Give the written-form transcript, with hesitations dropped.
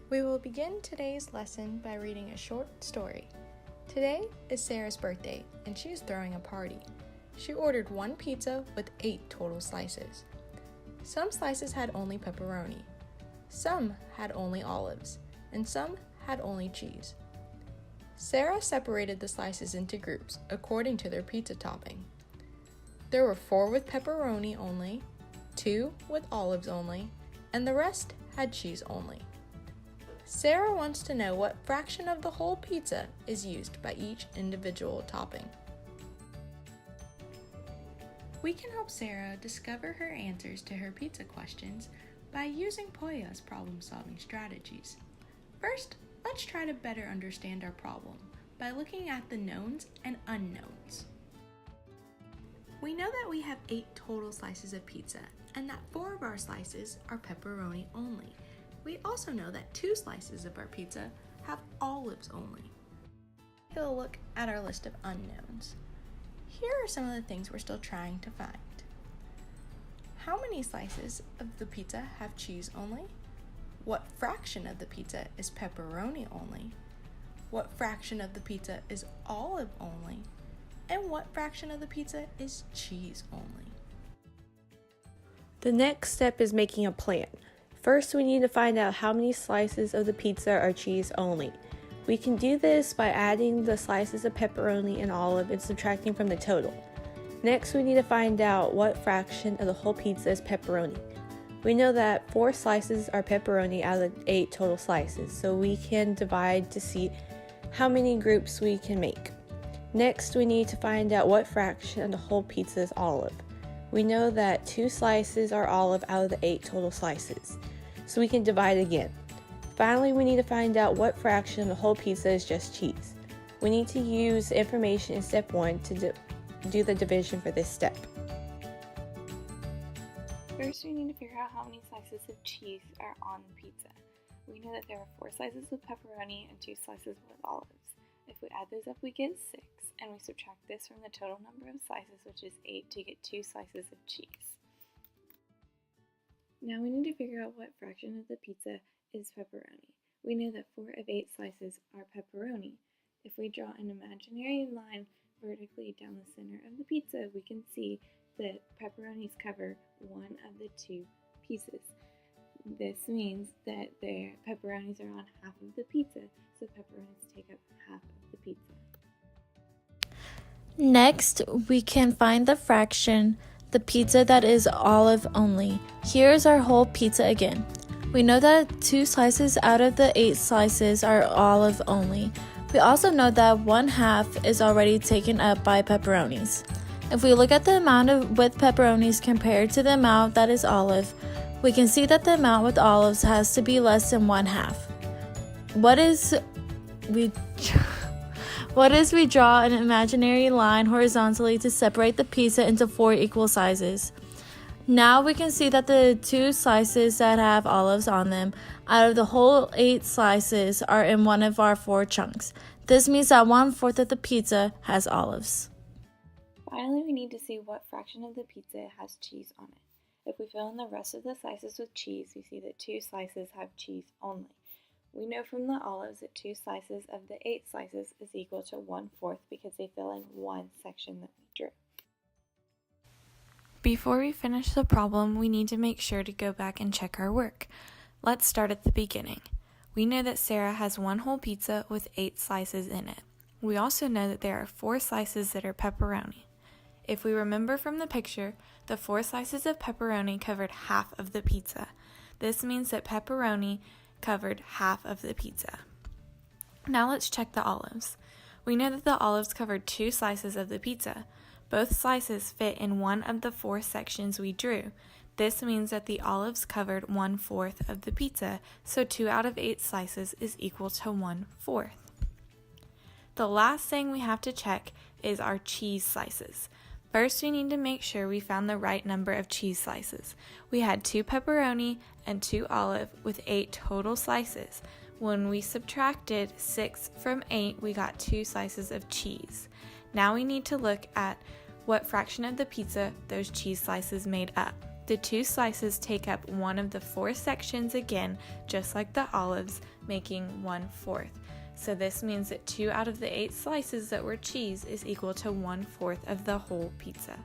We will begin today's lesson by reading a short story. Today is Sarah's birthday, and she is throwing a party. She ordered one pizza with 8 total slices. Some slices had only pepperoni, some had only olives, and some had only cheese. Sarah separated the slices into groups according to their pizza topping. There were 4 with pepperoni only, 2 with olives only, and the rest had cheese only. Sarah wants to know what fraction of the whole pizza is used by each individual topping. We can help Sarah discover her answers to her pizza questions by using Poya's problem-solving strategies. First, let's try to better understand our problem by looking at the knowns and unknowns. We know that we have 8 total slices of pizza and that 4 of our slices are pepperoni only. We also know that 2 slices of our pizza have olives only. Take a look at our list of unknowns. Here are some of the things we're still trying to find. How many slices of the pizza have cheese only? What fraction of the pizza is pepperoni only? What fraction of the pizza is olive only? And what fraction of the pizza is cheese only? The next step is making a plan. First, we need to find out how many slices of the pizza are cheese only. We can do this by adding the slices of pepperoni and olive and subtracting from the total. Next, we need to find out what fraction of the whole pizza is pepperoni. We know that 4 slices are pepperoni out of the 8 total slices, so we can divide to see how many groups we can make. Next, we need to find out what fraction of the whole pizza is olive. We know that 2 slices are olive out of the 8 total slices, so we can divide again. Finally, we need to find out what fraction of the whole pizza is just cheese. We need to use information in step 1 to do the division for this step. First, we need to figure out how many slices of cheese are on the pizza. We know that there are 4 slices with pepperoni and 2 slices with olives. If we add those up, we get 6, and we subtract this from the total number of slices, which is 8, to get 2 slices of cheese. Now we need to figure out what fraction of the pizza is pepperoni. We know that 4 of 8 slices are pepperoni. If we draw an imaginary line vertically down the center of the pizza, we can see that pepperonis cover 1 of the 2 pieces. This means that the pepperonis are on half of the pizza, so pepperonis take up half of the pizza. Next, we can find the fraction, the pizza that is olive only. Here's our whole pizza again. We know that 2 slices out of the 8 slices are olive only. We also know that 1/2 is already taken up by pepperonis. If we look at the amount with pepperonis compared to the amount that is olive, we can see that the amount with olives has to be less than 1/2. What is we draw an imaginary line horizontally to separate the pizza into 4 equal sizes. Now we can see that the 2 slices that have olives on them out of the whole 8 slices are in one of our 4 chunks. This means that 1/4 of the pizza has olives. Finally, we need to see what fraction of the pizza has cheese on it. If we fill in the rest of the slices with cheese, we see that 2 slices have cheese only. We know from the olives that 2 slices of the 8 slices is equal to 1/4 because they fill in 1 section that we drew. Before we finish the problem, we need to make sure to go back and check our work. Let's start at the beginning. We know that Sarah has 1 whole pizza with 8 slices in it. We also know that there are 4 slices that are pepperoni. If we remember from the picture, the 4 slices of pepperoni covered half of the pizza. This means that pepperoni covered half of the pizza. Now let's check the olives. We know that the olives covered 2 slices of the pizza. Both slices fit in one of the 4 sections we drew. This means that the olives covered 1/4 of the pizza, so 2 out of 8 slices is equal to 1/4. The last thing we have to check is our cheese slices. First, we need to make sure we found the right number of cheese slices. We had 2 pepperoni and 2 olive with 8 total slices. When we subtracted 6 from 8, we got 2 slices of cheese. Now we need to look at what fraction of the pizza those cheese slices made up. The 2 slices take up one of the 4 sections again, just like the olives, making 1/4. So this means that 2 out of the 8 slices that were cheese is equal to 1/4 of the whole pizza.